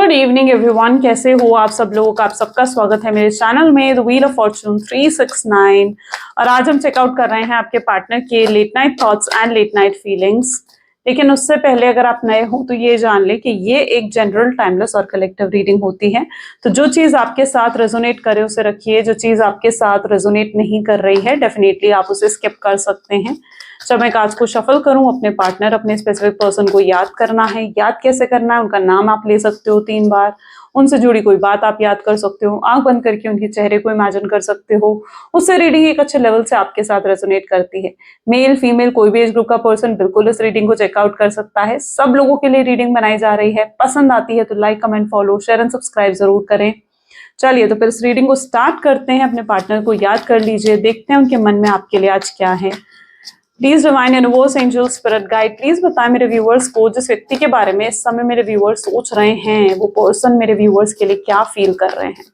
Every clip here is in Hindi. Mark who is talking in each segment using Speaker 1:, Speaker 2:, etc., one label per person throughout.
Speaker 1: गुड इवनिंग एवरीवन, कैसे हो आप सब लोग। आप सबका स्वागत है मेरे चैनल में द व्हील ऑफ फॉर्चून 369। और आज हम चेकआउट कर रहे हैं आपके पार्टनर के late night thoughts and late night feelings. लेकिन उससे पहले अगर आप नए हो तो ये जान ले कि ये एक जनरल, टाइमलेस और कलेक्टिव रीडिंग होती है। तो जो चीज आपके साथ रेजोनेट करे उसे रखिए, जो चीज आपके साथ रेजोनेट नहीं कर रही है डेफिनेटली आप उसे स्किप कर सकते हैं। जब मैं कार्ड्स को शफल करूं, अपने पार्टनर, अपने स्पेसिफिक पर्सन को याद करना है। याद कैसे करना है? उनका नाम आप ले सकते हो 3 बार, उनसे जुड़ी कोई बात आप याद कर सकते हो, आंख बंद करके उनके चेहरे को इमेजिन कर सकते हो। उससे रीडिंग एक अच्छे लेवल से आपके साथ रेजोनेट करती है। मेल फीमेल कोई भी एज ग्रुप का पर्सन बिल्कुल इस रीडिंग को चेकआउट कर सकता है। सब लोगों के लिए रीडिंग बनाई जा रही है। पसंद आती है तो like, comment, follow, share and subscribe जरूर करें। चलिए तो फिर इस रीडिंग को स्टार्ट करते हैं। अपने पार्टनर को याद कर लीजिए, देखते हैं उनके मन में आपके लिए आज क्या है। Please divine universe, angel, spirit guide, please बताएं मेरे व्यूअर्स को जिस व्यक्ति के बारे में इस समय मेरे व्यूअर्स सोच रहे हैं, वो पर्सन मेरे व्यूअर्स के लिए क्या फील कर रहे हैं।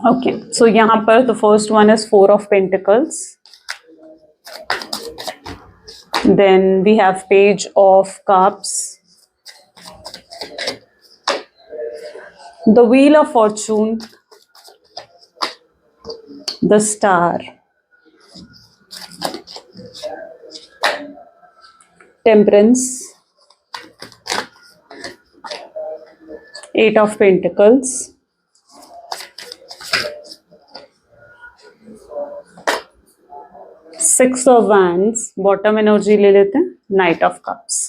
Speaker 1: ओके, सो यहाँ पर the first one is 4 of pentacles, then we have page of cups, the wheel of fortune, the star, temperance, 8 of Pentacles, Six of Wands, bottom energy ले लेते हैं, Knight of Cups।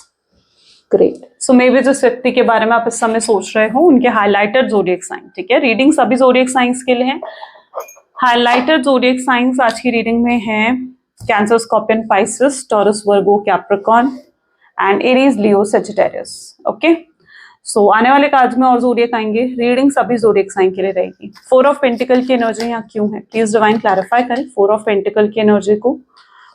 Speaker 1: Great. So maybe जिस व्यक्ति के बारे में आप इस समय सोच रहे हो उनके हाईलाइटेड ज़ोडिएक साइन, ठीक है, रीडिंग सभी ज़ोडिएक साइंस के लिए है। हाईलाइटेड ज़ोडिएक साइंस आज की रीडिंग में है Cancer, Scorpion, Pisces, Taurus, Virgo, Capricorn and Aries, Leo, Sagittarius. Okay, so आने वाले कार्ड्स में और ज़ोडिएक आएंगे। रीडिंग सभी ज़ोडिएक साइन के लिए रहेगी। 4 ऑफ पेंटिकल की एनर्जी यहाँ क्यों है? प्लीज डिवाइन क्लैरिफाई करें 4 ऑफ पेंटिकल की एनर्जी को।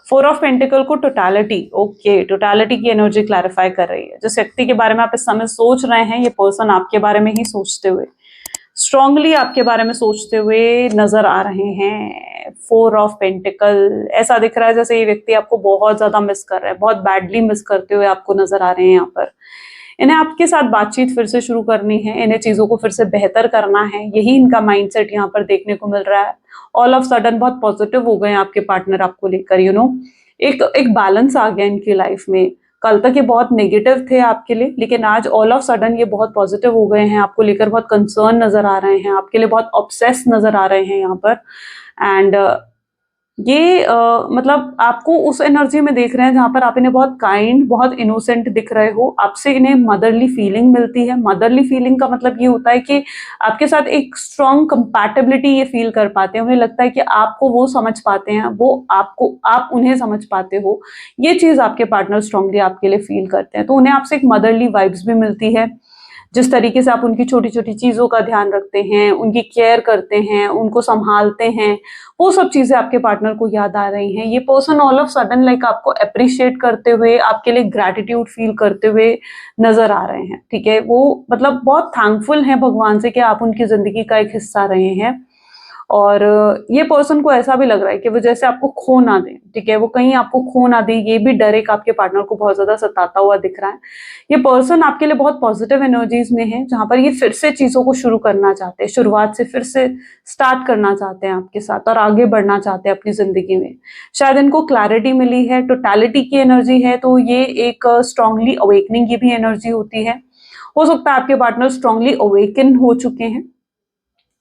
Speaker 1: 4 ऑफ पेंटिकल को टोटलिटी, ओके, टोटलिटी की एनर्जी क्लैरिफाई कर रही है। जिस व्यक्ति के बारे में आप इस समय सोच रहे हैं, ये पर्सन आपके बारे में ही सोचते हुए, स्ट्रांगली आपके बारे में सोचते हुए नजर आ रहे हैं। 4 ऑफ पेंटिकल, ऐसा दिख रहा है जैसे ये व्यक्ति आपको बहुत ज्यादा मिस कर रहे हैं, बहुत बैडली मिस करते हुए आपको नजर आ रहे हैं। यहाँ पर इन्हें आपके साथ बातचीत फिर से शुरू करनी है, इन्हें चीजों को फिर से बेहतर करना है, यही इनका माइंडसेट यहाँ पर देखने को मिल रहा है। ऑल ऑफ सडन बहुत पॉजिटिव हो गए आपके पार्टनर आपको लेकर, एक बैलेंस आ गया इनकी लाइफ में। कल तक ये बहुत नेगेटिव थे आपके लिए, लेकिन आज ऑल ऑफ सडन ये बहुत पॉजिटिव हो गए हैं, आपको लेकर बहुत कंसर्न नजर आ रहे हैं, आपके लिए बहुत ऑब्सेस नजर आ रहे हैं यहाँ पर। एंड ये मतलब आपको उस एनर्जी में देख रहे हैं जहां पर आप इन्हें बहुत काइंड, बहुत इनोसेंट दिख रहे हो। आपसे इन्हें मदरली फीलिंग मिलती है। मदरली फीलिंग का मतलब ये होता है कि आपके साथ एक स्ट्रॉन्ग कंपैटिबिलिटी ये फील कर पाते हैं। उन्हें लगता है कि आपको वो समझ पाते हैं, वो आपको, आप उन्हें समझ पाते हो। ये चीज आपके पार्टनर स्ट्रांगली आपके लिए फील करते हैं। तो उन्हें आपसे एक मदरली वाइब्स भी मिलती है। जिस तरीके से आप उनकी छोटी छोटी चीजों का ध्यान रखते हैं, उनकी केयर करते हैं, उनको संभालते हैं, वो सब चीजें आपके पार्टनर को याद आ रही हैं। ये person all of sudden like आपको अप्रिशिएट करते हुए, आपके लिए ग्रैटिट्यूड फील करते हुए नजर आ रहे हैं। ठीक है, वो मतलब बहुत थैंकफुल हैं भगवान से कि आप उनकी जिंदगी का एक हिस्सा रहे हैं। और ये पर्सन को ऐसा भी लग रहा है कि वो जैसे आपको खो ना दे, ठीक है, वो कहीं आपको खो ना दे, ये भी डर एक आपके पार्टनर को बहुत ज्यादा सताता हुआ दिख रहा है। ये पर्सन आपके लिए बहुत पॉजिटिव एनर्जीज में है, जहां पर ये फिर से चीजों को शुरू करना चाहते हैं, शुरुआत से फिर से स्टार्ट करना चाहते हैं आपके साथ और आगे बढ़ना चाहते हैं अपनी जिंदगी में। शायद इनको क्लैरिटी मिली है, टोटलिटी की एनर्जी है, तो ये एक स्ट्रांगली अवेकनिंग की भी एनर्जी होती है। हो सकता है आपके पार्टनर स्ट्रांगली अवेकन हो चुके हैं।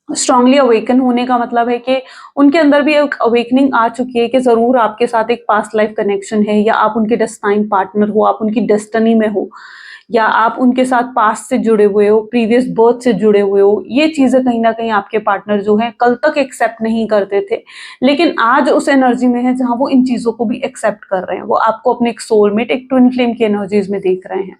Speaker 1: स्ट्रांगली अवेकन होने का मतलब है कि उनके अंदर भी एक अवेकनिंग आ चुकी है कि जरूर आपके साथ एक पास्ट लाइफ कनेक्शन है, या आप उनके डेस्टाइन पार्टनर हो, आप उनकी डेस्टिनी में हो, या आप उनके साथ पास्ट से जुड़े हुए हो, प्रीवियस बर्थ से जुड़े हुए हो। ये चीजें कहीं ना कहीं आपके पार्टनर जो है कल तक एक्सेप्ट नहीं करते थे, लेकिन आज उस एनर्जी में है जहां वो इन चीजों को भी एक्सेप्ट कर रहे हैं। वो आपको अपने एक सोलमेट, एक ट्विन फ्लेम की एनर्जीज में देख रहे हैं।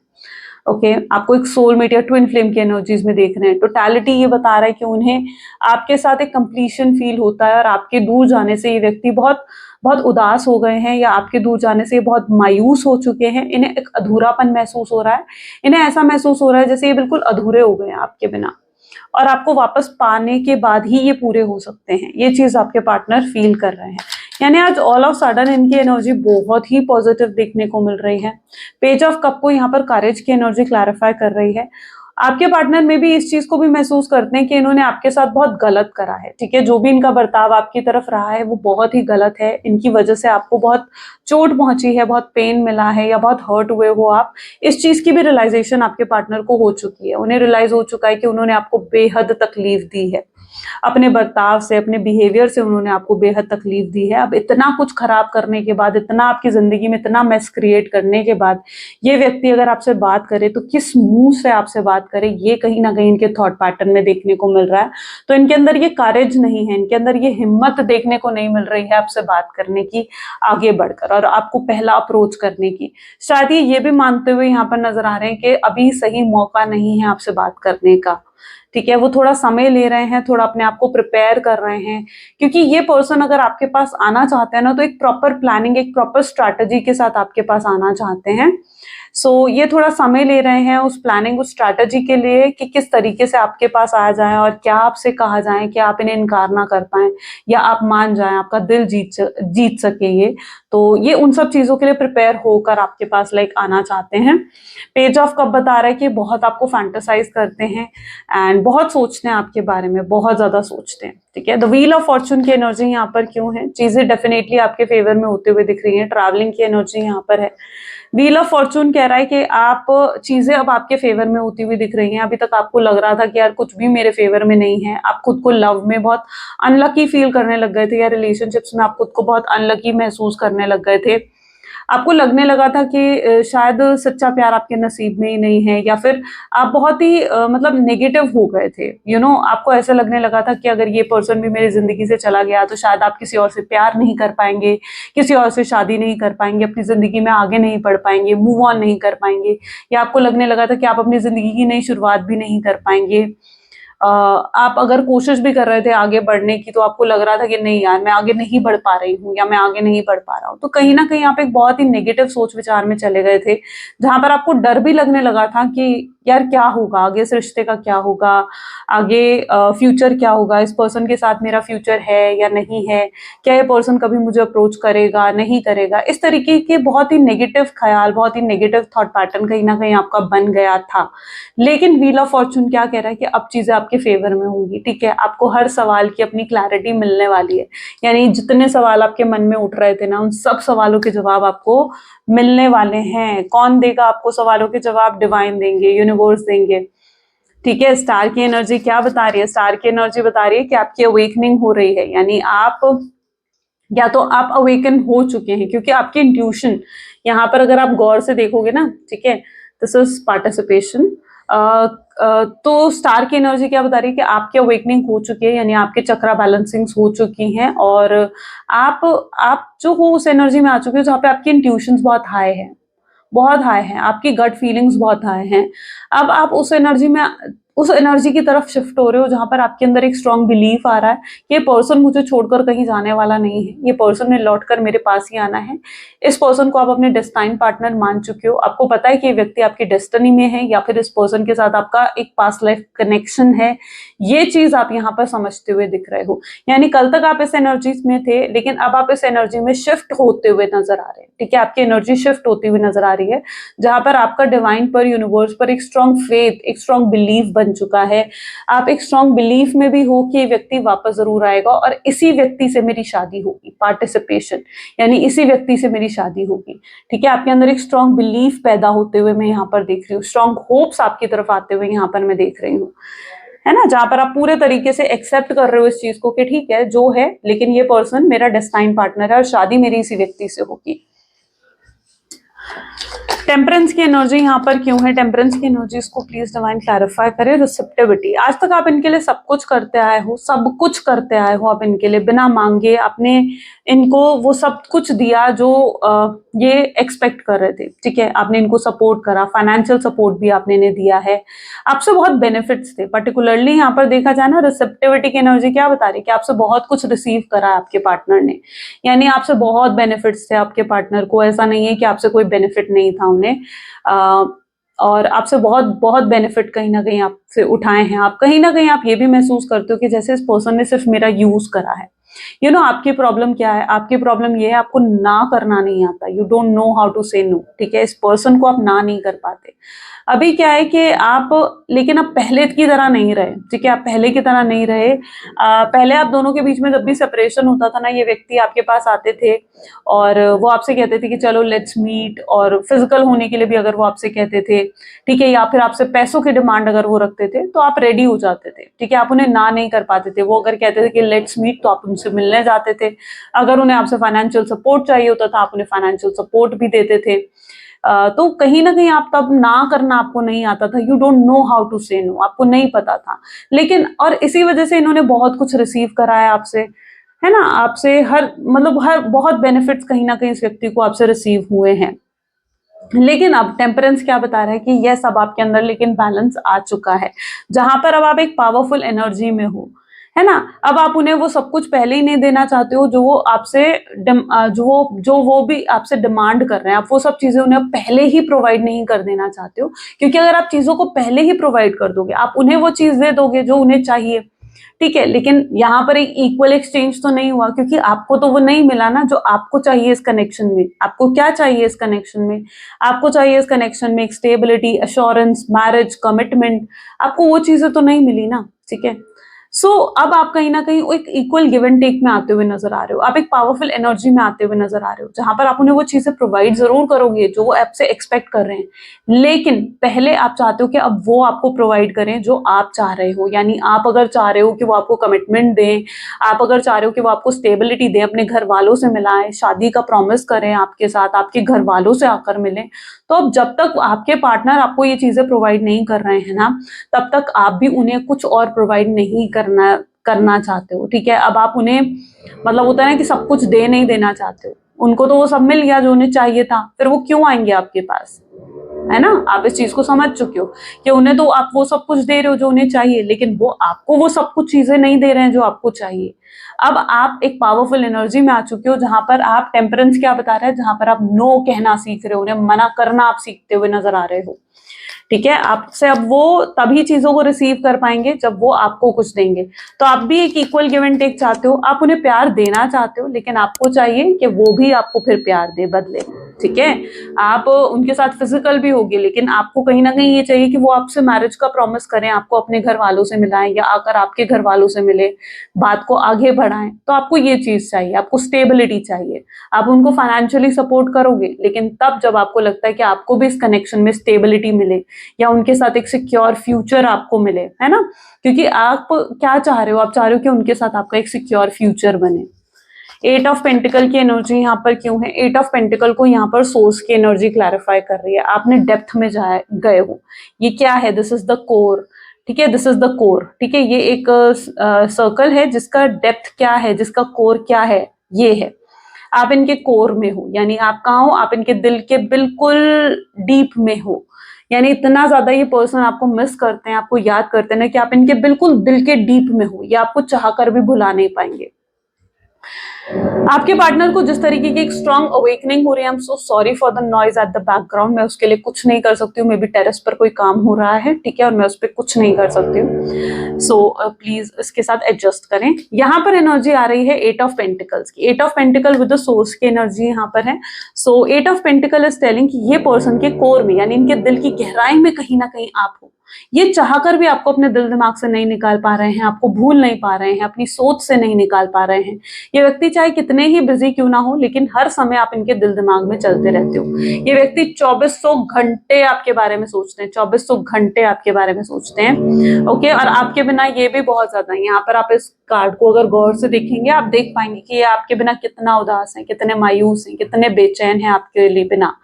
Speaker 1: ओके, आपको एक सोलमेट या ट्विन फ्लेम की एनर्जीज में देख रहे हैं। टोटलिटी ये बता रहा है कि उन्हें आपके साथ एक कंप्लीशन फील होता है, और आपके दूर जाने से ये व्यक्ति बहुत बहुत उदास हो गए हैं, या आपके दूर जाने से ये बहुत मायूस हो चुके हैं। इन्हें एक अधूरापन महसूस हो रहा है। इन्हें ऐसा महसूस हो रहा है जैसे ये बिल्कुल अधूरे हो गए हैं आपके बिना, और आपको वापस पाने के बाद ही ये पूरे हो सकते हैं। ये चीज आपके पार्टनर फील कर रहे हैं। यानी आज ऑल ऑफ सडन इनकी एनर्जी बहुत ही पॉजिटिव देखने को मिल रही है। पेज ऑफ कप को यहाँ पर करेज की एनर्जी क्लैरिफाई कर रही है। आपके पार्टनर में भी इस चीज को भी महसूस करते हैं कि इन्होंने आपके साथ बहुत गलत करा है, ठीक है। जो भी इनका बर्ताव आपकी तरफ रहा है वो बहुत ही गलत है, इनकी वजह से आपको बहुत चोट पहुंची है, बहुत पेन मिला है या बहुत हर्ट हुए हो आप। इस चीज की भी रियलाइजेशन आपके पार्टनर को हो चुकी है, उन्हें रियलाइज हो चुका है कि उन्होंने आपको बेहद तकलीफ दी है, अपने बर्ताव से, अपने बिहेवियर से उन्होंने आपको बेहद तकलीफ दी है। अब इतना कुछ खराब करने के बाद, इतना आपकी जिंदगी में इतना मेस क्रिएट करने के बाद ये व्यक्ति अगर आपसे बात करे तो किस मुंह से आपसे बात करे, ये कहीं ना कहीं इनके थॉट पैटर्न में देखने को मिल रहा है। तो इनके अंदर ये करेज नहीं है, इनके अंदर ये हिम्मत देखने को नहीं मिल रही है आपसे बात करने की आगे बढ़कर और आपको पहला अप्रोच करने की। शायद ये भी मानते हुए यहाँ पर नजर आ रहे हैं कि अभी सही मौका नहीं है आपसे बात करने का, ठीक है। वो थोड़ा समय ले रहे हैं, थोड़ा अपने आप को प्रिपेयर कर रहे हैं, क्योंकि ये पर्सन अगर आपके पास आना चाहते हैं ना तो एक प्रॉपर प्लानिंग, एक प्रॉपर स्ट्रैटेजी के साथ आपके पास आना चाहते हैं। सो ये थोड़ा समय ले रहे हैं उस प्लानिंग, उस स्ट्रैटेजी के लिए कि किस तरीके से आपके पास आ जाए और क्या आपसे कहा जाए कि आप इन्हें इनकार ना कर पाए या आप मान जाएं, आपका दिल जीत सके ये। तो ये उन सब चीजों के लिए प्रिपेयर होकर आपके पास आना चाहते हैं। पेज ऑफ कप बता रहा है कि बहुत आपको फैंटेसाइज करते हैं एंड बहुत सोचते हैं आपके बारे में, बहुत ज्यादा सोचते हैं, ठीक है। द व्हील ऑफ फॉर्चून की एनर्जी यहाँ पर क्यों है? चीजें डेफिनेटली आपके फेवर में होते हुए दिख रही हैं, ट्रैवलिंग की एनर्जी यहाँ पर है। व्हील ऑफ फॉर्चून कह रहा है कि आप चीजें अब आपके फेवर में होती हुई दिख रही हैं। अभी तक आपको लग रहा था कि यार कुछ भी मेरे फेवर में नहीं है, आप खुद को लव में बहुत अनलकी फील करने लग गए थे या रिलेशनशिप्स में आप खुद को बहुत अनलकी महसूस करने लग गए थे। आपको लगने लगा था कि शायद सच्चा प्यार आपके नसीब में ही नहीं है, या फिर आप बहुत ही मतलब नेगेटिव हो गए थे। आपको ऐसा लगने लगा था कि अगर ये पर्सन भी मेरी जिंदगी से चला गया तो शायद आप किसी और से प्यार नहीं कर पाएंगे, किसी और से शादी नहीं कर पाएंगे, अपनी जिंदगी में आगे नहीं बढ़ पाएंगे, मूव ऑन नहीं कर पाएंगे, या आपको लगने लगा था कि आप अपनी जिंदगी की नई शुरुआत भी नहीं कर पाएंगे। आप अगर कोशिश भी कर रहे थे आगे बढ़ने की तो आपको लग रहा था कि नहीं यार मैं आगे नहीं बढ़ पा रही हूँ या मैं आगे नहीं बढ़ पा रहा हूँ। तो कहीं ना कहीं आप एक बहुत ही नेगेटिव सोच विचार में चले गए थे, जहां पर आपको डर भी लगने लगा था कि यार क्या होगा आगे, इस रिश्ते का क्या होगा आगे, फ्यूचर क्या होगा, इस पर्सन के साथ मेरा फ्यूचर है या नहीं है, क्या ये पर्सन कभी मुझे अप्रोच करेगा नहीं करेगा। इस तरीके के बहुत ही नेगेटिव ख्याल, बहुत ही नेगेटिव थॉट पैटर्न कहीं ना कहीं आपका बन गया था। लेकिन व्हील ऑफ फॉर्चून क्या कह रहा है कि अब चीजें आपके फेवर में होंगी, ठीक है। आपको हर सवाल की अपनी क्लैरिटी मिलने वाली है, यानी जितने सवाल आपके मन में उठ रहे थे ना उन सब सवालों के जवाब आपको मिलने वाले हैं। कौन देगा आपको सवालों के जवाब? डिवाइन देंगे, यूनिवर्स देंगे, ठीक है। स्टार की एनर्जी क्या बता रही है? स्टार की एनर्जी बता रही है कि आपकी अवेकनिंग हो रही है, यानी आप या तो आप अवेकन हो चुके हैं, क्योंकि आपकी इंट्यूशन यहाँ पर अगर आप गौर से देखोगे ना, ठीक है, दिस इज पार्टिसिपेशन। तो स्टार की एनर्जी क्या बता रही है कि आपकी अवेकनिंग हो चुकी है, यानी आपके चक्रा बैलेंसिंग्स हो चुकी हैं और आप जो हो उस एनर्जी में आ चुके हो जहाँ पे आपकी इंट्यूशंस बहुत हाई है, बहुत हाई है, आपकी गट फीलिंग्स बहुत हाई हैं। अब आप उस एनर्जी की तरफ शिफ्ट हो रहे हो जहां पर आपके अंदर एक स्ट्रॉन्ग बिलीफ आ रहा है कि ये पर्सन मुझे छोड़कर कहीं जाने वाला नहीं है, ये पर्सन ने लौटकर मेरे पास ही आना है। इस पर्सन को आप अपने डेस्टाइन पार्टनर मान चुके हो, आपको पता है कि ये व्यक्ति आपकी डेस्टिनी में है या फिर इस पर्सन के साथ आपका एक पास्ट लाइफ कनेक्शन है। ये चीज आप यहाँ पर समझते हुए दिख रहे हो, यानी कल तक आप इस एनर्जी में थे लेकिन अब आप इस एनर्जी में शिफ्ट होते हुए नजर आ रहे हैं, ठीक है। आपकी एनर्जी शिफ्ट होती हुई नजर आ रही है जहां पर आपका डिवाइन पर, यूनिवर्स पर एक स्ट्रॉन्ग फेथ, एक स्ट्रॉन्ग बिलीफ बन चुका है। आप एक स्ट्रॉन्ग बिलीफ में भी हो कि ये व्यक्ति वापस जरूर आएगा और इसी व्यक्ति से मेरी शादी होगी, पार्टिसिपेशन, यानी इसी व्यक्ति से मेरी शादी होगी, ठीक है। आपके अंदर एक स्ट्रॉन्ग बिलीफ पैदा होते हुए मैं यहाँ पर देख रही हूँ, स्ट्रॉन्ग होप्स आपकी तरफ आते हुए यहाँ पर मैं देख रही हूँ, है ना, जहां पर आप पूरे तरीके से एक्सेप्ट कर रहे हो इस चीज को कि ठीक है जो है, लेकिन ये पर्सन मेरा डेस्टाइन पार्टनर है और शादी मेरी इसी व्यक्ति से होगी। टेम्परेंस की एनर्जी यहाँ पर क्यों है? टेम्परेंस की एनर्जी इसको प्लीज डिवाइन क्लैरिफाई करें। रिसेप्टिविटी, आज तक आप इनके लिए सब कुछ करते आए हो, सब कुछ करते आए हो आप इनके लिए बिना मांगे, आपने इनको वो सब कुछ दिया जो ये एक्सपेक्ट कर रहे थे, ठीक है। आपने इनको सपोर्ट करा, फाइनेंशियल सपोर्ट भी आपने इन्हें दिया है, आपसे बहुत बेनिफिट्स थे। पर्टिकुलरली यहाँ पर देखा जाए ना, रिसेप्टिविटी की एनर्जी क्या बता रही है कि आपसे बहुत कुछ रिसीव करा है आपके पार्टनर ने, यानी आपसे बहुत बेनिफिट्स थे आपके पार्टनर को। ऐसा नहीं है कि आपसे कोई बेनिफिट नहीं था उन्हें, और आपसे बहुत बहुत बेनिफिट कहीं ना कहीं आपसे उठाए हैं। आप कहीं ना कहीं आप ये भी महसूस करते हो कि जैसे इस पर्सन ने सिर्फ मेरा यूज करा है। आपकी प्रॉब्लम क्या है? आपकी प्रॉब्लम ये है आपको ना करना नहीं आता, you don't know how to say no, ठीक है। इस पर्सन को आप ना नहीं कर पाते, अभी क्या है कि आप, लेकिन अब पहले की तरह नहीं रहे, ठीक है, आप पहले की तरह नहीं रहे। पहले आप दोनों के बीच में जब भी सेपरेशन होता था ना, ये व्यक्ति आपके पास आते थे और वो आपसे कहते थे कि चलो लेट्स मीट, और फिजिकल होने के लिए भी अगर वो आपसे कहते थे, ठीक है, या फिर आपसे पैसों की डिमांड अगर वो रखते थे तो आप रेडी हो जाते थे, ठीक है, आप उन्हें ना नहीं कर पाते थे। वो अगर कहते थे कि लेट्स मीट तो आप उनसे मिलने जाते थे। अगर उन्हें आपसे फाइनेंशियल सपोर्ट चाहिए होता था, आप उन्हें फाइनेंशियल सपोर्ट भी देते थे। तो कहीं ना कहीं आप तब ना करना आपको नहीं आता था, you don't know how to say no, आपको नहीं पता था। लेकिन और इसी वजह से इन्होंने बहुत कुछ रिसीव करा है आपसे, है ना, आपसे हर मतलब हर बहुत बेनिफिट्स कहीं ना कहीं इस व्यक्ति को आपसे रिसीव हुए हैं। लेकिन अब टेम्परेंस क्या बता रहा है कि यस, अब आपके अंदर लेकिन बैलेंस आ चुका है, जहां पर अब आप एक पावरफुल एनर्जी में हो, है ना। अब आप उन्हें वो सब कुछ पहले ही नहीं देना चाहते हो जो वो आपसे जो वो भी आपसे डिमांड कर रहे हैं। आप वो सब चीजें उन्हें पहले ही प्रोवाइड नहीं कर देना चाहते हो, क्योंकि अगर आप चीजों को पहले ही प्रोवाइड कर दोगे, आप उन्हें वो चीज दे दोगे जो उन्हें चाहिए, ठीक है, लेकिन यहाँ पर एक इक्वल एक्सचेंज तो नहीं हुआ, क्योंकि आपको तो वो नहीं मिला ना जो आपको चाहिए इस कनेक्शन में। आपको क्या चाहिए इस कनेक्शन में? आपको चाहिए इस कनेक्शन में एक स्टेबिलिटी, अश्योरेंस, मैरिज, कमिटमेंट। आपको वो चीजें तो नहीं मिली ना, ठीक है। सो अब आप कहीं ना कहीं एक इक्वल गिव एंड टेक में आते हुए नजर आ रहे हो, आप एक पावरफुल एनर्जी में आते हुए नजर आ रहे हो, जहां पर आप उन्हें वो चीजें प्रोवाइड जरूर करोगे जो वो आपसे एक्सपेक्ट कर रहे हैं, लेकिन पहले आप चाहते हो कि अब वो आपको प्रोवाइड करें जो आप चाह रहे हो। यानी आप अगर चाह रहे हो कि वो आपको कमिटमेंट दें, आप अगर चाह रहे हो कि वो आपको स्टेबिलिटी दें, अपने घर वालों से मिलाएं, शादी का प्रॉमिस करें आपके साथ, आपके घर वालों से आकर मिलें, तो अब जब तक आपके पार्टनर आपको ये चीजें प्रोवाइड नहीं कर रहे हैं ना, तब तक आप भी उन्हें कुछ और प्रोवाइड नहीं करना करना चाहते हो, ठीक है। अब आप उन्हें, मतलब होता है ना कि सब कुछ दे नहीं देना चाहते हो, उनको तो वो सब मिल गया जो उन्हें चाहिए था, फिर वो क्यों आएंगे आपके पास, है ना। आप इस चीज को समझ चुके हो कि उन्हें तो आप वो सब कुछ दे रहे हो जो उन्हें चाहिए, लेकिन वो आपको वो सब कुछ चीजें नहीं दे रहे हैं जो आपको चाहिए। अब आप एक पावरफुल एनर्जी में आ चुके हो, जहां पर आप, टेम्परेंस क्या बता रहा है, जहां पर आप नो कहना सीख रहे हो, उन्हें मना करना आप सीखते हुए नजर आ रहे हो, ठीक है। आपसे अब वो तभी चीजों को रिसीव कर पाएंगे जब वो आपको कुछ देंगे। तो आप भी एक इक्वल गिव एंड टेक चाहते हो, आप उन्हें प्यार देना चाहते हो, लेकिन आपको चाहिए कि वो भी आपको फिर प्यार दे बदले, ठीक है। आप उनके साथ फिजिकल भी होगी, लेकिन आपको कहीं ना कहीं ये चाहिए कि वो आपसे मैरिज का प्रॉमिस करें, आपको अपने घर वालों से मिलाएं, या आकर आपके घर वालों से मिले, बात को आगे बढ़ाएं। तो आपको ये चीज चाहिए, आपको स्टेबिलिटी चाहिए। आप उनको फाइनेंशियली सपोर्ट करोगे, लेकिन तब जब आपको लगता है कि आपको भी इस कनेक्शन में स्टेबिलिटी मिले, या उनके साथ एक सिक्योर फ्यूचर आपको मिले, है ना। क्योंकि आप क्या चाह रहे हो, आप चाह रहे हो कि उनके साथ आपका एक सिक्योर फ्यूचर बने। एट ऑफ पेंटिकल की एनर्जी यहाँ पर क्यों है? एट ऑफ पेंटिकल को यहाँ पर सोर्स की एनर्जी क्लैरिफाई कर रही है, आपने डेप्थ में जाए गए हो। ये क्या है? दिस इज द कोर, ठीक है, दिस इज द कोर, ठीक है। ये एक सर्कल है जिसका डेप्थ क्या है, जिसका कोर क्या है, ये है। आप इनके कोर में हो, यानी आप कहाँ हो? आप इनके दिल के बिल्कुल डीप में हो। यानी इतना ज्यादा ये पर्सन आपको मिस करते हैं, आपको याद करते हैं ना, कि आप इनके बिल्कुल दिल के डीप में हो, ये आपको चाह कर भी भुला नहीं पाएंगे। आपके पार्टनर को जिस तरीके की एक स्ट्रॉन्ग अवेकनिंग हो रही है, I am so sorry for the noise at the background, मैं उसके लिए कुछ नहीं कर सकती हूँ, मे बी टेरेस पर कोई काम हो रहा है, ठीक है, और मैं उस पर कुछ नहीं कर सकती हूँ। सो प्लीज इसके साथ एडजस्ट करें। यहाँ पर एनर्जी आ रही है एट ऑफ पेंटिकल्स की, eight of pentacle with the source की एनर्जी यहाँ पर है। So eight of pentacle is telling कि ये पर्सन के कोर में, यानी इनके दिल की गहराई में कहीं ना कहीं आप हो। ये चाहकर भी आपको अपने दिल दिमाग से नहीं निकाल पा रहे हैं, आपको भूल नहीं पा रहे हैं, अपनी सोच से नहीं निकाल पा रहे हैं। ये व्यक्ति चाहे कितने ही बिजी क्यों ना हो, लेकिन हर समय आप इनके दिल दिमाग में चलते रहते हो। ये व्यक्ति 2400 घंटे आपके बारे में सोचते हैं, 2400 घंटे आपके बारे में सोचते हैं, ओके। और आपके बिना ये भी बहुत ज्यादा है। यहाँ पर आप इस कार्ड को अगर गौर से देखेंगे, आप देख पाएंगे कि ये आपके बिना कितना उदास है, कितने मायूस हैं, कितने बेचैन हैं आपके लिए बिना,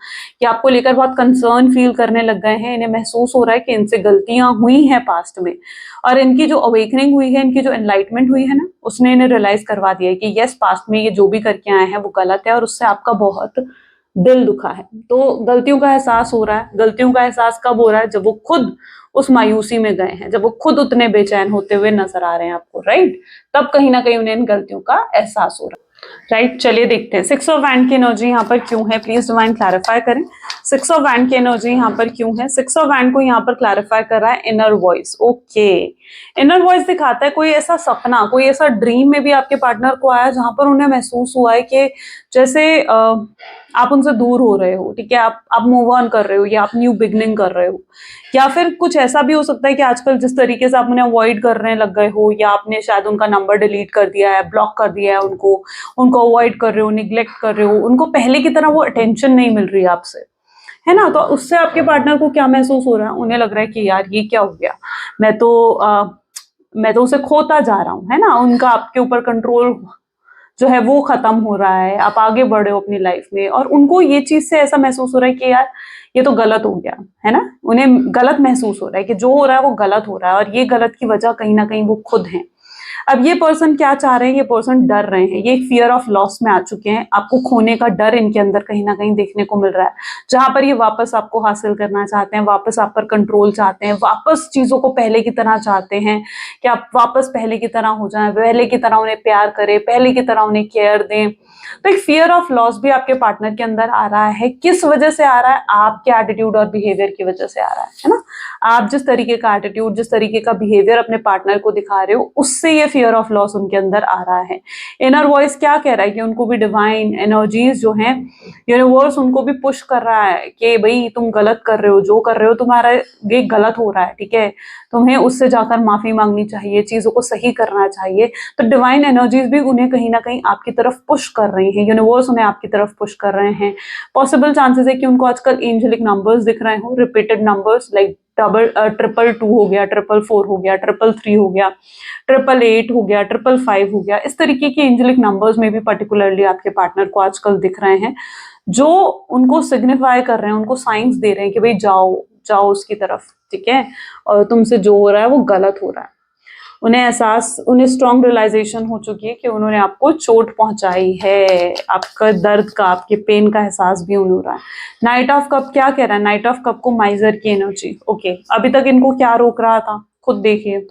Speaker 1: कि आपको लेकर बहुत कंसर्न फील करने लग गए हैं। इन्हें महसूस हो रहा है कि इनसे गलतियां हुई हैं पास्ट में, और इनकी जो अवेकनिंग हुई है, इनकी जो एनलाइटमेंट हुई है ना, उसने इन्हें रियलाइज करवा दिया है कि यस, पास्ट में ये जो भी करके आए हैं वो गलत है, और उससे आपका बहुत दिल दुखा है। तो गलतियों का एहसास हो रहा है। गलतियों का एहसास कब हो रहा है? जब वो खुद उस मायूसी में गए हैं, जब वो खुद उतने बेचैन होते हुए नजर आ रहे हैं आपको, राइट। तब कहीं ना कहीं उन्हें इन गलतियों का एहसास हो रहा है, राइट। चलिए देखते हैं सिक्स ऑफ वैंड की एनर्जी यहाँ पर क्यों है, प्लीज डिवाइन क्लैरिफाई करें। सिक्स ऑफ वैंड की एनर्जी यहाँ पर क्यों है? सिक्स ऑफ वैंड को यहाँ पर क्लैरिफाई कर रहा है inner voice, okay. Inner voice दिखाता है कोई ऐसा सपना, कोई ऐसा ड्रीम में भी आपके पार्टनर को आया, जहां पर उन्हें महसूस हुआ है कि जैसे आप उनसे दूर हो रहे हो, ठीक है, आप मूव ऑन कर रहे हो या आप न्यू बिगनिंग कर रहे हो, या फिर कुछ ऐसा भी हो सकता है कि आजकल जिस तरीके से आप उन्हें अवॉइड करने लग गए हो, या आपने शायद उनका नंबर डिलीट कर दिया है, ब्लॉक कर दिया है उनको, उनको अवॉइड कर रहे हो, निग्लेक्ट कर रहे हो, उनको पहले की तरह वो अटेंशन नहीं मिल रही है आपसे, है ना। तो उससे आपके पार्टनर को क्या महसूस हो रहा है, उन्हें लग रहा है कि यार ये क्या हो गया, मैं तो मैं तो उसे खोता जा रहा हूँ, है ना। उनका आपके ऊपर कंट्रोल जो है वो खत्म हो रहा है, आप आगे बढ़े हो अपनी लाइफ में, और उनको ये चीज से ऐसा महसूस हो रहा है कि यार ये तो गलत हो गया, है ना। उन्हें गलत महसूस हो रहा है कि जो हो रहा है वो गलत हो रहा है, और ये गलत की वजह कहीं ना कहीं वो खुद है। अब ये पर्सन क्या चाह रहे हैं, ये पर्सन डर रहे हैं, ये फियर ऑफ लॉस में आ चुके हैं, आपको खोने का डर इनके अंदर कहीं ना कहीं देखने को मिल रहा है, जहां पर ये वापस आपको हासिल करना चाहते हैं, वापस आप पर कंट्रोल चाहते हैं, वापस चीजों को पहले की तरह चाहते हैं कि आप वापस पहले की तरह हो जाएं, पहले की तरह उन्हें प्यार करें, पहले की तरह उन्हें केयर दें। तो एक फियर ऑफ लॉस भी आपके पार्टनर के अंदर आ रहा है। किस वजह से आ रहा है, आपके एटीट्यूड और बिहेवियर की वजह से आ रहा है ना। आप जिस तरीके का एटीट्यूड, जिस तरीके का बिहेवियर अपने पार्टनर को दिखा रहे हो, उससे ये फियर ऑफ लॉस उनके अंदर आ रहा है। इनर वॉइस क्या कह रहा है कि उनको भी डिवाइन एनर्जीज जो हैं, यूनिवर्स उनको भी पुश कर रहा है कि भाई तुम गलत कर रहे हो, जो कर रहे हो तुम्हारा ये गलत हो रहा है, ठीक है, तुम्हें उससे जाकर माफी मांगनी चाहिए, चीजों को सही करना चाहिए। तो डिवाइन एनर्जीज भी उन्हें कहीं ना कहीं आपकी तरफ पुश कर रही हैं, यूनिवर्स उन्हें आपकी तरफ पुश कर रहे हैं। पॉसिबल चांसेस है कि उनको आजकल एंजेलिक नंबर्स दिख रहे हो, रिपीटेड नंबर्स लाइक डबल 222 हो गया, 444 हो गया, 333 हो गया, 888 हो गया, 555 हो गया। इस तरीके के एंजेलिक नंबर्स में भी पर्टिकुलरली आपके पार्टनर को आजकल दिख रहे हैं, जो उनको सिग्निफाई कर रहे हैं, उनको साइंस दे रहे हैं कि भाई जाओ जाओ उसकी तरफ, ठीक है, और तुमसे जो हो रहा है वो गलत हो रहा है। उन्हें एहसास, उन्हें स्ट्रॉन्ग रियलाइजेशन हो चुकी है कि उन्होंने आपको चोट पहुंचाई है, आपका दर्द का, आपके पेन का एहसास भी उन्हें हो रहा है। नाइट ऑफ कप क्या कह रहा है, नाइट ऑफ कप को माइजर की एनर्जी। ओके, अभी तक इनको क्या रोक रहा था, खुद देखिए।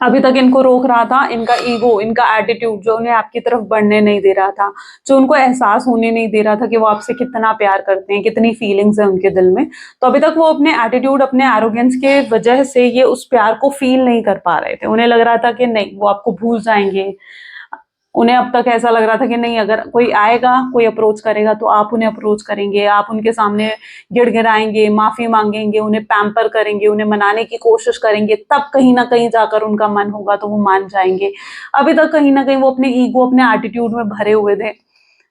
Speaker 1: अभी तक इनको रोक रहा था इनका ईगो, इनका एटीट्यूड, जो उन्हें आपकी तरफ बढ़ने नहीं दे रहा था, जो उनको एहसास होने नहीं दे रहा था कि वो आपसे कितना प्यार करते हैं, कितनी फीलिंग्स है उनके दिल में। तो अभी तक वो अपने एटीट्यूड, अपने एरोगेंस के वजह से ये उस प्यार को फील नहीं कर पा रहे थे। उन्हें लग रहा था कि नहीं, वो आपको भूल जाएंगे। उन्हें अब तक ऐसा लग रहा था कि नहीं, अगर कोई आएगा, कोई अप्रोच करेगा तो आप उन्हें अप्रोच करेंगे, आप उनके सामने गिड़गिड़ाएंगे, माफी मांगेंगे, उन्हें पैम्पर करेंगे, उन्हें मनाने की कोशिश करेंगे, तब कहीं ना कहीं जाकर उनका मन होगा तो वो मान जाएंगे। अभी तक कहीं ना कहीं वो अपने ईगो, अपने एटीट्यूड में भरे हुए थे।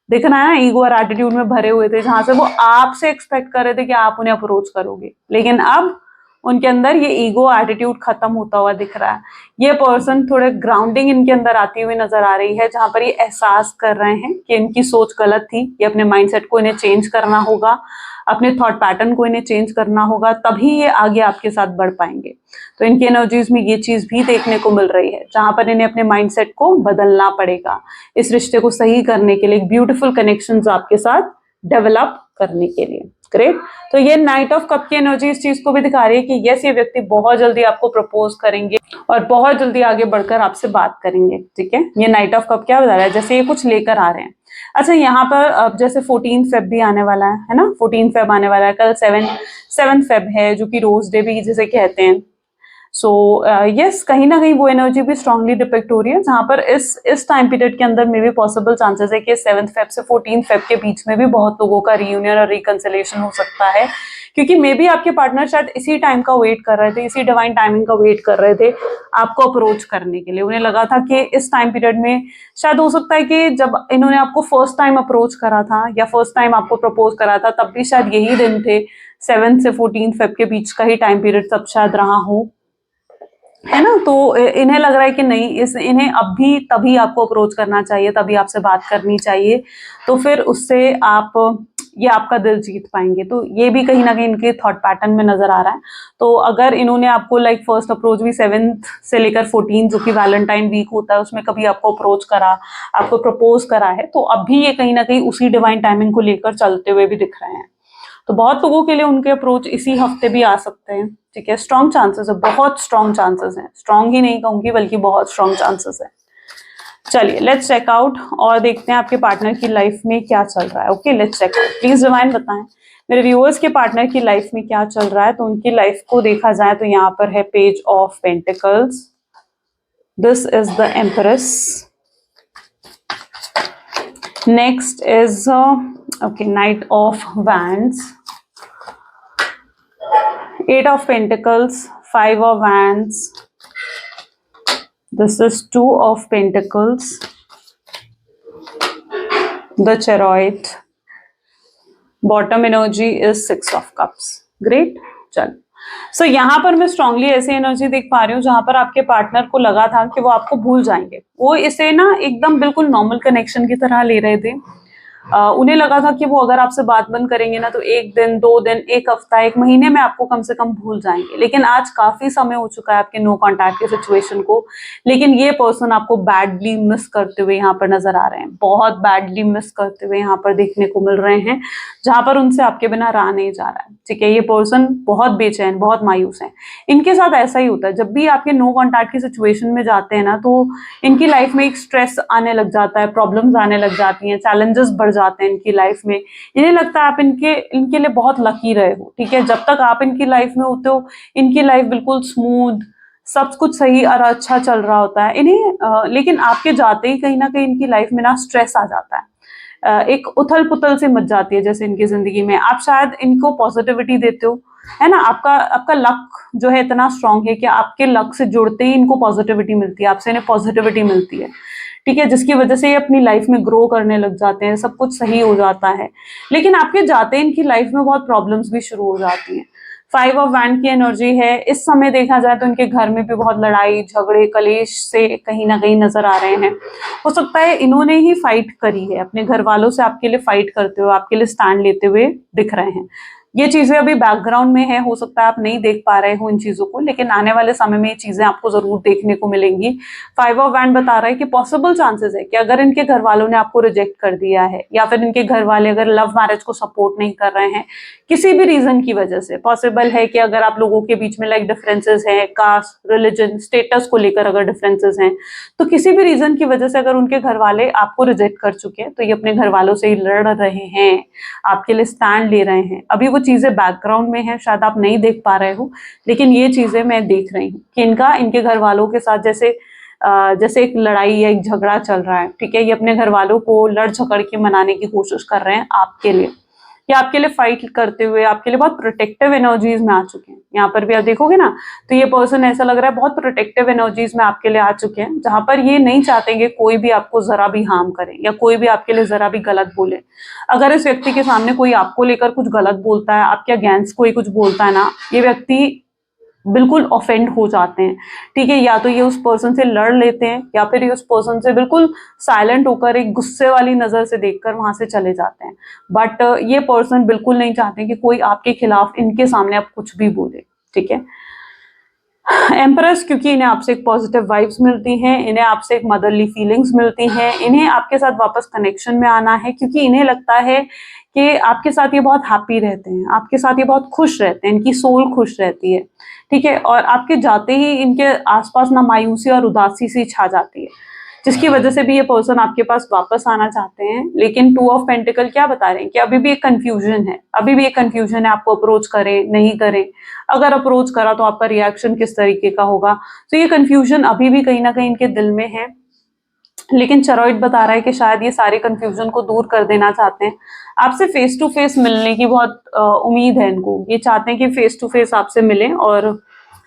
Speaker 1: देखना है ना, ईगो और एटीट्यूड में भरे हुए थे, जहां से वो आपसे एक्सपेक्ट कर रहे थे कि आप उन्हें अप्रोच करोगे, लेकिन अब उनके अंदर ये ईगो एटीट्यूड खत्म होता हुआ दिख रहा है। ये पर्सन थोड़े ग्राउंडिंग इनके अंदर आती हुई नजर आ रही है, जहां पर ये एहसास कर रहे हैं कि इनकी सोच गलत थी, ये अपने माइंडसेट को इन्हें चेंज करना होगा, अपने थॉट पैटर्न को इन्हें चेंज करना होगा, तभी ये आगे आपके साथ बढ़ पाएंगे। तो इनकी एनर्जीज में ये चीज भी देखने को मिल रही है, जहां पर इन्हें अपने माइंडसेट को बदलना पड़ेगा इस रिश्ते को सही करने के लिए, एक ब्यूटीफुल कनेक्शंस आपके साथ डेवलप करने के लिए। ग्रेट। तो ये नाइट ऑफ कप की एनर्जी इस चीज को भी दिखा रही है कि यस, ये व्यक्ति बहुत जल्दी आपको प्रपोज करेंगे और बहुत जल्दी आगे बढ़कर आपसे बात करेंगे, ठीक है। ये नाइट ऑफ कप क्या बता रहा है, जैसे ये कुछ लेकर आ रहे हैं। अच्छा, यहाँ पर अब जैसे 14 फेब भी आने वाला है ना, 14 फेब आने वाला है, कल 7 फेब है, जो कि रोज डे भी जिसे कहते हैं। सो यस, कहीं ना कहीं वो एनर्जी भी स्ट्रांगली डिपेक्ट हो रही है, जहां पर इस टाइम पीरियड के अंदर में भी पॉसिबल चांसेस है कि 7 फेब से 14 फेब के बीच में भी बहुत लोगों का रियूनियन और रिकंसिलिएशन हो सकता है, क्योंकि मे बी आपके पार्टनर शायद इसी टाइम का वेट कर रहे थे, इसी डिवाइन टाइमिंग का वेट कर रहे थे आपको अप्रोच करने के लिए। उन्हें लगा था कि इस टाइम पीरियड में शायद हो सकता है कि जब इन्होंने आपको फर्स्ट टाइम अप्रोच करा था या फर्स्ट टाइम आपको प्रपोज करा था, तब भी शायद यही दिन थे, 7 से 14 फेब के बीच का ही टाइम पीरियड तब शायद रहा हो, है ना। तो इन्हें लग रहा है कि नहीं, इन्हें अब भी तभी आपको अप्रोच करना चाहिए, तभी आपसे बात करनी चाहिए, तो फिर उससे आप ये आपका दिल जीत पाएंगे। तो ये भी कहीं ना कहीं इनके थॉट पैटर्न में नजर आ रहा है। तो अगर इन्होंने आपको लाइक फर्स्ट अप्रोच भी 7 से लेकर 14, जो कि वैलेंटाइन वीक होता है, उसमें कभी आपको अप्रोच करा, आपको प्रपोज करा है, तो अब भी ये कहीं ना कहीं उसी डिवाइन टाइमिंग को लेकर चलते हुए भी दिख रहे हैं। तो बहुत लोगों के लिए उनके अप्रोच इसी हफ्ते भी आ सकते हैं, ठीक है। स्ट्रॉन्ग चांसेस है, बहुत स्ट्रॉन्ग चांसेस हैं, स्ट्रॉन्ग ही नहीं कहूंगी बल्कि बहुत स्ट्रॉन्ग चांसेस है। चलिए लेट्स चेक आउट और देखते हैं आपके पार्टनर की लाइफ में क्या चल रहा है। Okay, let's check out. Please divine बताएं मेरे व्यूअर्स के पार्टनर की लाइफ में क्या चल रहा है। तो उनकी लाइफ को देखा जाए तो यहाँ पर है page of pentacles, this is the empress, Next is okay, Knight of Wands, Eight of Pentacles, Five of Wands. This is Two of Pentacles, the Chariot. Bottom energy is Six of Cups. Great. चलो, सो यहाँ पर मैं स्ट्रांगली ऐसी एनर्जी देख पा रही हूँ जहां पर आपके पार्टनर को लगा था कि वो आपको भूल जाएंगे। वो इसे ना एकदम बिल्कुल नॉर्मल कनेक्शन की तरह ले रहे थे। उन्हें लगा था कि वो अगर आपसे बात बंद करेंगे ना तो एक दिन, 2 दिन, एक हफ्ता, एक महीने में आपको कम से कम भूल जाएंगे। लेकिन आज काफी समय हो चुका है आपके नो कॉन्टैक्ट की सिचुएशन को, लेकिन ये पर्सन आपको बैडली मिस करते हुए यहाँ पर नजर आ रहे हैं। बहुत बैडली मिस करते हुए यहाँ पर देखने को मिल रहे हैं, जहां पर उनसे आपके बिना रहा नहीं जा रहा है। ठीक है, ये पर्सन बहुत बेचैन, बहुत मायूस है। इनके साथ ऐसा ही होता है, जब भी आपके नो कॉन्टैक्ट की सिचुएशन में जाते हैं ना तो इनकी लाइफ में एक स्ट्रेस आने लग जाता है, प्रॉब्लम्स आने लग जाती हैं, चैलेंजेस बढ़ जाते हैं इनकी लाइफ में। इन्हें लगता है आप इनके लिए बहुत लकी रहे हो। ठीक है, जब तक आप इनकी लाइफ में होते हो इनकी लाइफ बिल्कुल स्मूथ, सब कुछ सही और अच्छा चल रहा होता है इन्हें। लेकिन आपके जाते ही कहीं ना कहीं इनकी लाइफ में ना स्ट्रेस आ जाता है, एक उथल पुथल से मच जाती है जैसे इनकी जिंदगी में। आप शायद इनको पॉजिटिविटी देते हो, है ना। आपका लक जो है इतना स्ट्रांग है कि आपके लक से जुड़ते ही इनको पॉजिटिविटी मिलती है, आपसे इन्हें पॉजिटिविटी मिलती है। ठीक है, जिसकी वजह से ये अपनी लाइफ में ग्रो करने लग जाते हैं, सब कुछ सही हो जाता है। लेकिन आपके जाते इनकी लाइफ में बहुत प्रॉब्लम्स भी शुरू हो जाती हैं। फाइव ऑफ वैंड की एनर्जी है। इस समय देखा जाए तो इनके घर में भी बहुत लड़ाई झगड़े कलेश से कहीं ना कहीं नजर आ रहे हैं। हो सकता है इन्होंने ही फाइट करी है, अपने घर वालों से आपके लिए फाइट करते हुए, आपके लिए स्टैंड लेते हुए दिख रहे हैं। ये चीजें अभी बैकग्राउंड में है, हो सकता है आप नहीं देख पा रहे हो इन चीजों को, लेकिन आने वाले समय में ये चीजें आपको जरूर देखने को मिलेंगी। फाइव ऑफ वैंड बता रहा है कि पॉसिबल चांसेस है कि अगर इनके घर वालों ने आपको रिजेक्ट कर दिया है, या फिर इनके घर वाले अगर लव मैरिज को सपोर्ट नहीं कर रहे हैं किसी भी रीजन की वजह से, पॉसिबल है कि अगर आप लोगों के बीच में लाइक डिफरेंसेस हैं, कास्ट, रिलीजन, स्टेटस को लेकर अगर डिफरेंसेस हैं, तो किसी भी रीजन की वजह से अगर उनके घर वाले आपको रिजेक्ट कर चुके हैं तो ये अपने घर वालों से ही लड़ रहे हैं, आपके लिए स्टैंड ले रहे हैं। अभी वो चीजें बैकग्राउंड में है, शायद आप नहीं देख पा रहे हो, लेकिन ये चीजें मैं देख रही हूँ कि इनके घर वालों के साथ जैसे एक लड़ाई या एक झगड़ा चल रहा है। ठीक है, ये अपने घर वालों को लड़ झगड़ के मनाने की कोशिश कर रहे हैं आपके लिए, या आपके लिए फाइट करते हुए आपके लिए बहुत प्रोटेक्टिव एनर्जीज में आ चुके हैं। यहाँ पर भी आप देखोगे ना तो ये पर्सन ऐसा लग रहा है बहुत प्रोटेक्टिव एनर्जीज में आपके लिए आ चुके हैं, जहां पर ये नहीं चाहते कि कोई भी आपको जरा भी हार्म करे या कोई भी आपके लिए जरा भी गलत बोले। अगर इस व्यक्ति के सामने कोई आपको लेकर कुछ गलत बोलता है, आपके अगेंस्ट कोई कुछ बोलता है ना, ये व्यक्ति बिल्कुल ऑफेंड हो जाते हैं। ठीक है, या तो ये उस पर्सन से लड़ लेते हैं या फिर ये उस पर्सन से बिल्कुल साइलेंट होकर एक गुस्से वाली नजर से देखकर वहां से चले जाते हैं। बट ये पर्सन बिल्कुल नहीं चाहते कि कोई आपके खिलाफ इनके सामने आप कुछ भी बोले। ठीक है, एम्प्रेस, क्योंकि इन्हें आपसे एक पॉजिटिव वाइब्स मिलती हैं, इन्हें आपसे एक मदरली फीलिंग्स मिलती हैं, इन्हें आपके साथ वापस कनेक्शन में आना है, क्योंकि इन्हें लगता है कि आपके साथ ये बहुत हैप्पी रहते हैं, आपके साथ ये बहुत खुश रहते हैं, इनकी सोल खुश रहती है। ठीक है, और आपके जाते ही इनके आसपास ना मायूसी और उदासी सी छा जाती है, जिसकी वजह से भी ये पर्सन आपके पास वापस आना चाहते हैं। लेकिन टू ऑफ पेंटिकल क्या बता रहे हैं कि अभी भी एक कंफ्यूजन है, अभी भी एक कंफ्यूजन है, आपको अप्रोच करें नहीं करें, अगर अप्रोच करा तो आपका रिएक्शन किस तरीके का होगा। तो ये कंफ्यूजन अभी भी कहीं ना कहीं इनके दिल में है। लेकिन चरॉइड बता रहा है कि शायद ये सारे कंफ्यूजन को दूर कर देना चाहते हैं, आपसे फेस टू फेस मिलने की बहुत उम्मीद है इनको। ये चाहते हैं कि फेस टू फेस आपसे मिलें और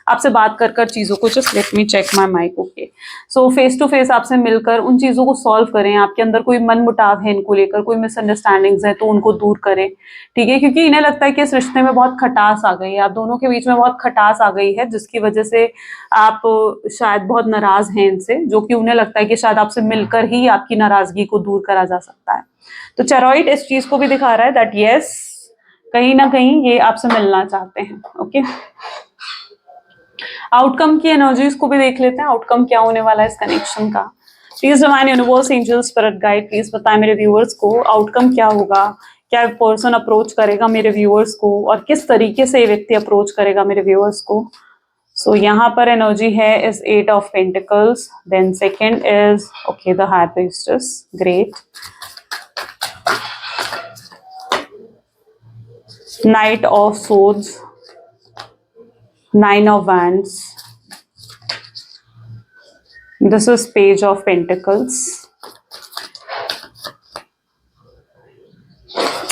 Speaker 1: आपसे बात कर कर चीजों को, just let me check my mic, okay. So face to face आपसे मिलकर उन चीजों को सॉल्व करें। आपके अंदर कोई मन मुटाव है इनको लेकर, कोई मिसअंडरस्टैंडिंग्स है तो उनको दूर करें। ठीक है, क्योंकि इन्हें लगता है कि इस रिश्ते में बहुत खटास आ गई है, आप दोनों के बीच में बहुत खटास आ गई है, जिसकी वजह से आप शायद बहुत नाराज हैं इनसे, जो कि उन्हें लगता है कि शायद आपसे मिलकर ही आपकी नाराजगी को दूर करा जा सकता है। तो चेरॉइड इस चीज को भी दिखा रहा है दैट यस, कहीं ना कहीं ये आपसे मिलना चाहते हैं। ओके, आउटकम की एनर्जीज को भी देख लेते हैं, आउटकम क्या होने वाला है इस कनेक्शन का। Please divine universe angel spirit guide please बताएं मेरे व्यूअर्स को आउटकम क्या होगा, क्या पर्सन अप्रोच करेगा मेरे व्यूअर्स को और किस तरीके से व्यक्ति अप्रोच करेगा मेरे व्यूअर्स को। सो यहाँ पर एनर्जी है is 8 of pentacles, then second is okay the high priestess, great, knight of swords, 9 of wands, this is page of pentacles,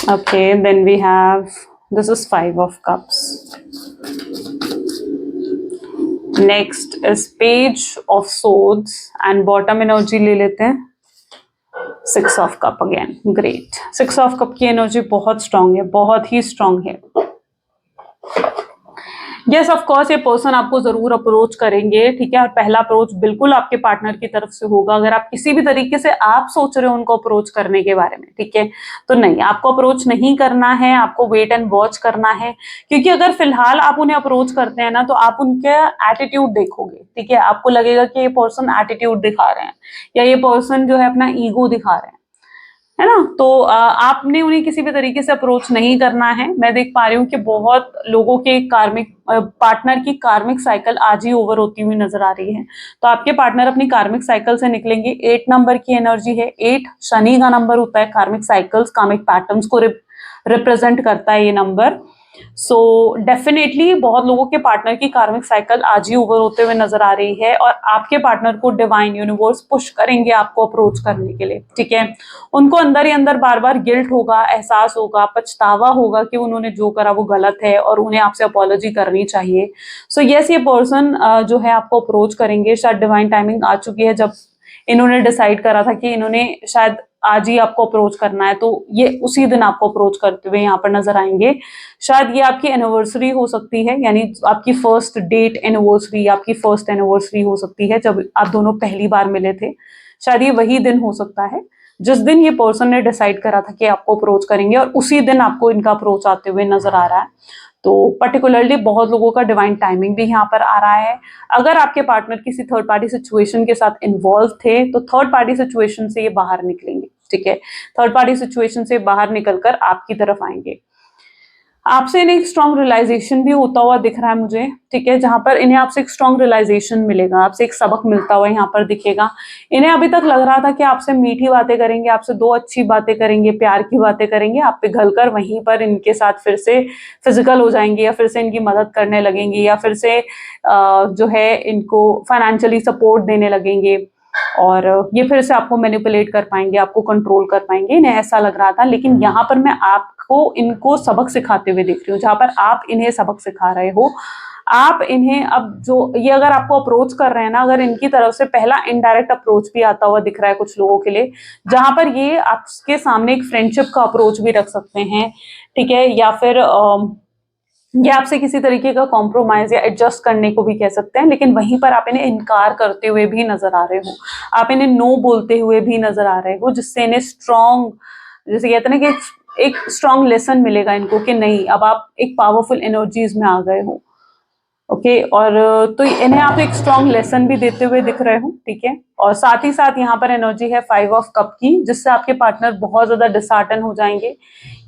Speaker 1: Okay, then we have, this is 5 of cups. Next is page of swords and bottom energy ले लेते हैं 6 of cup again. Great. 6 of cup की एनर्जी बहुत स्ट्रांग है, बहुत ही स्ट्रांग है. यस ऑफ कोर्स ये पर्सन आपको जरूर अप्रोच करेंगे, ठीक है. और पहला अप्रोच बिल्कुल आपके पार्टनर की तरफ से होगा. अगर आप किसी भी तरीके से आप सोच रहे हो उनको अप्रोच करने के बारे में, ठीक है, तो नहीं, आपको अप्रोच नहीं करना है, आपको वेट एंड वॉच करना है. क्योंकि अगर फिलहाल आप उन्हें अप्रोच करते हैं ना, तो आप उनके एटीट्यूड देखोगे, ठीक है. आपको लगेगा कि ये पर्सन एटीट्यूड दिखा रहे हैं या ये पर्सन जो है अपना ईगो दिखा रहे हैं, है ना. तो आपने उन्हें किसी भी तरीके से अप्रोच नहीं करना है. मैं देख पा रही हूँ कि बहुत लोगों के कार्मिक पार्टनर की कार्मिक साइकिल आज ही ओवर होती हुई नजर आ रही है. तो आपके पार्टनर अपनी कार्मिक साइकिल से निकलेंगे. 8 नंबर की एनर्जी है. 8 शनि का नंबर होता है. कार्मिक साइकिल्स, कार्मिक पैटर्न्स को रिप्रेजेंट करता है ये नंबर. सो डेफिनेटली बहुत लोगों के पार्टनर की कार्मिक साइकिल आज ही ओवर होते हुए नजर आ रही है और आपके पार्टनर को डिवाइन यूनिवर्स पुश करेंगे आपको अप्रोच करने के लिए, ठीक है. उनको अंदर ही अंदर बार बार गिल्ट होगा, एहसास होगा, पछतावा होगा कि उन्होंने जो करा वो गलत है और उन्हें आपसे अपॉलॉजी करनी चाहिए. सो यस, ये पर्सन जो है आपको अप्रोच करेंगे. शायद डिवाइन टाइमिंग आ चुकी है जब इन्होंने डिसाइड करा था कि इन्होंने शायद आज ही आपको अप्रोच करना है, तो ये उसी दिन आपको अप्रोच करते हुए यहाँ पर नजर आएंगे. शायद ये आपकी एनिवर्सरी हो सकती है, यानी आपकी फर्स्ट डेट एनिवर्सरी, आपकी फर्स्ट एनिवर्सरी हो सकती है जब आप दोनों पहली बार मिले थे. शायद ये वही दिन हो सकता है जिस दिन ये पर्सन ने डिसाइड करा था कि आपको अप्रोच करेंगे और उसी दिन आपको इनका अप्रोच आते हुए नजर आ रहा है. तो पर्टिकुलरली बहुत लोगों का डिवाइन टाइमिंग भी यहाँ पर आ रहा है. अगर आपके पार्टनर किसी थर्ड पार्टी सिचुएशन के साथ इन्वॉल्व थे तो थर्ड पार्टी सिचुएशन से ये बाहर निकलेंगे, ठीक है. थर्ड पार्टी सिचुएशन से बाहर निकलकर आपकी तरफ आएंगे. आपसे इन्हें एक स्ट्रॉन्ग रियलाइजेशन भी होता हुआ दिख रहा है मुझे, ठीक है, जहां पर इन्हें आपसे एक स्ट्रॉन्ग रियलाइजेशन मिलेगा, आपसे एक सबक मिलता हुआ यहाँ पर दिखेगा. इन्हें अभी तक लग रहा था कि आपसे मीठी बातें करेंगे, आपसे 2 अच्छी बातें करेंगे, प्यार की बातें करेंगे, आप पिघलकर वहीं पर इनके साथ फिर से फिजिकल हो जाएंगे या फिर से इनकी मदद करने लगेंगे या फिर से जो है इनको फाइनेंशियली सपोर्ट देने लगेंगे और ये फिर से आपको मैनिपुलेट कर पाएंगे, आपको कंट्रोल कर पाएंगे. इन्हें ऐसा लग रहा था, लेकिन यहाँ पर मैं आपको इनको सबक सिखाते हुए देख रही हूँ. जहां पर आप इन्हें सबक सिखा रहे हो, आप इन्हें अब जो ये अगर आपको अप्रोच कर रहे हैं ना, अगर इनकी तरफ से पहला इनडायरेक्ट अप्रोच भी आता हुआ दिख रहा है कुछ लोगों के लिए, जहां पर ये आपके सामने एक फ्रेंडशिप का अप्रोच भी रख सकते हैं, ठीक है, या फिर ये आपसे किसी तरीके का कॉम्प्रोमाइज या एडजस्ट करने को भी कह सकते हैं. लेकिन वहीं पर आप इन्हें इनकार करते हुए भी नजर आ रहे हो, आप इन्हें नो बोलते हुए भी नजर आ रहे हो, जिससे इन्हें स्ट्रॉन्ग, जैसे कहते हैं ना कि एक स्ट्रॉन्ग लेसन मिलेगा इनको कि नहीं, अब आप एक पावरफुल एनर्जीज में आ गए हो, ओके. और तो इन्हें आप एक स्ट्रॉन्ग लेसन भी देते हुए दिख रहे हो, ठीक है. और साथ ही साथ यहाँ पर एनर्जी है 5 ऑफ कप की, जिससे आपके पार्टनर बहुत ज्यादा डिसहार्टन हो जाएंगे.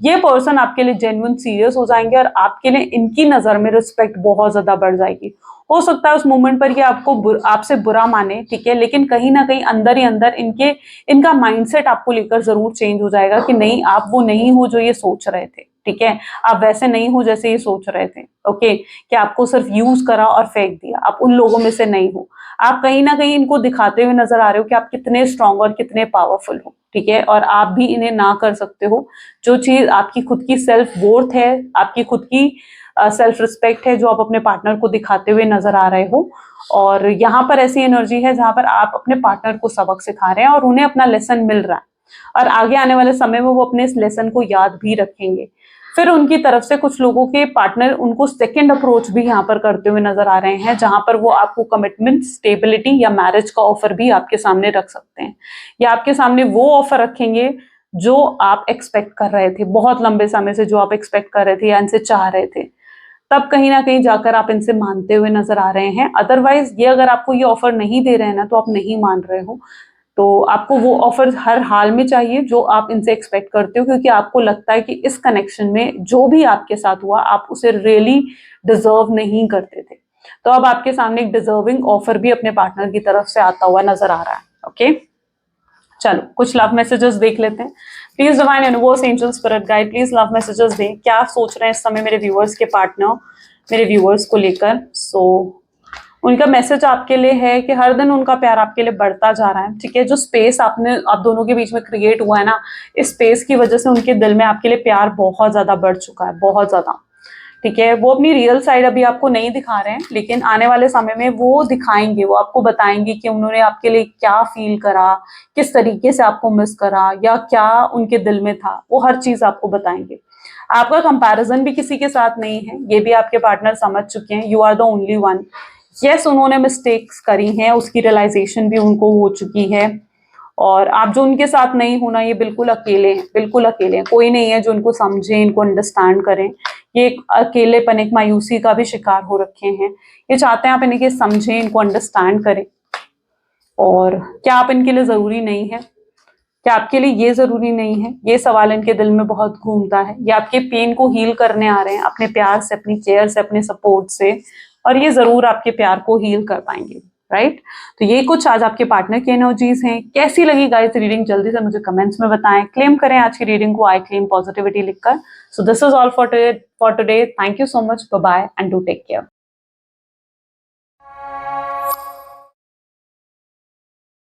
Speaker 1: ये पर्सन आपके लिए जेन्युइन सीरियस हो जाएंगे और आपके लिए इनकी नजर में रिस्पेक्ट बहुत ज्यादा बढ़ जाएगी. हो सकता है उस मोमेंट पर ये आपको आपसे बुरा माने, ठीक है, लेकिन कहीं ना कहीं अंदर ही अंदर इनका माइंडसेट आपको लेकर जरूर चेंज हो जाएगा कि नहीं, आप वो नहीं हो जो ये सोच रहे थे, ठीक है. आप वैसे नहीं हो जैसे ये सोच रहे थे, ओके, कि आपको सिर्फ यूज करा और फेंक दिया. आप उन लोगों में से नहीं हो. आप कहीं ना कहीं इनको दिखाते हुए नजर आ रहे हो कि आप कितने स्ट्रांग और कितने पावरफुल हो, ठीक है. और आप भी इन्हें ना कर सकते हो. जो चीज आपकी खुद की सेल्फ वोर्थ है, आपकी खुद की सेल्फ रिस्पेक्ट है, जो आप अपने पार्टनर को दिखाते हुए नजर आ रहे हो. और यहाँ पर ऐसी एनर्जी है जहां पर आप अपने पार्टनर को सबक सिखा रहे हैं और उन्हें अपना लेसन मिल रहा है और आगे आने वाले समय में वो अपने इस लेसन को याद भी रखेंगे. फिर उनकी तरफ से कुछ लोगों के पार्टनर उनको सेकंड अप्रोच भी यहाँ पर करते हुए नजर आ रहे हैं, जहां पर वो आपको कमिटमेंट, स्टेबिलिटी या मैरिज का ऑफर भी आपके सामने रख सकते हैं, या आपके सामने वो ऑफर रखेंगे जो आप एक्सपेक्ट कर रहे थे बहुत लंबे समय से, जो आप एक्सपेक्ट कर रहे थे या इनसे चाह रहे थे. तब कहीं ना कहीं जाकर आप इनसे मानते हुए नजर आ रहे हैं. अदरवाइज ये अगर आपको ये ऑफर नहीं दे रहे हैं ना, तो आप नहीं मान रहे हो. तो आपको वो ऑफर हर हाल में चाहिए जो आप इनसे एक्सपेक्ट करते हो, क्योंकि आपको लगता है कि इस कनेक्शन में जो भी आपके साथ हुआ आप उसे रियली डिजर्व नहीं करते थे. तो अब आपके सामने एक डिजर्विंग ऑफर भी अपने पार्टनर की तरफ से आता हुआ नजर आ रहा है, ओके. चलो कुछ लव मैसेजेस देख लेते हैं. Please divine universe, angel, spirit guide, please love messages दें. क्या सोच रहे हैं इस समय मेरे व्यूअर्स के पार्टनर मेरे व्यूअर्स को लेकर. सो उनका मैसेज आपके लिए है कि हर दिन उनका प्यार आपके लिए बढ़ता जा रहा है, ठीक है। जो स्पेस आप दोनों के बीच में क्रिएट हुआ है ना, इस स्पेस की वजह से उनके दिल में आपके लिए प्यार बहुत ज्यादा बढ़ चुका है, बहुत ज्यादा, ठीक है। वो अपनी रियल साइड अभी आपको नहीं दिखा रहे हैं, लेकिन आने वाले समय में वो दिखाएंगे, वो आपको बताएंगे कि उन्होंने आपके लिए क्या फील करा, किस तरीके से आपको मिस करा, या क्या उनके दिल में था, वो हर चीज आपको बताएंगे। आपका कंपैरिजन भी किसी के साथ नहीं है, ये भी आपके पार्टनर समझ चुके हैं। You are the only one. Yes, उन्होंने मिस्टेक्स करी हैं, उसकी रियलाइजेशन भी उनको हो चुकी है, और आप जो उनके साथ नहीं होना, ये बिल्कुल अकेले हैं, बिल्कुल अकेले हैं। कोई नहीं है जो उनको समझे, इनको अंडरस्टैंड करें। ये एक अकेलेपन, एक मायूसी का भी शिकार हो रखे हैं। ये चाहते हैं आप इनके समझें, इनको अंडरस्टैंड करें। और क्या आप इनके लिए जरूरी नहीं है? क्या आपके लिए ये जरूरी नहीं है? ये सवाल इनके दिल में बहुत घूमता है। ये आपके पेन को हील करने आ रहे हैं अपने प्यार से, अपनी केयर से, अपने सपोर्ट से, और ये जरूर आपके प्यार को हील कर पाएंगे, राइट। तो ये कुछ आज आपके पार्टनर की एनर्जीज हैं। कैसी लगी गाइस रीडिंग, जल्दी से मुझे कमेंट्स में बताएं। क्लेम करें आज की रीडिंग को, आई क्लेम पॉजिटिविटी लिखकर। So this is all for today. Thank you so much, bye bye and do take care.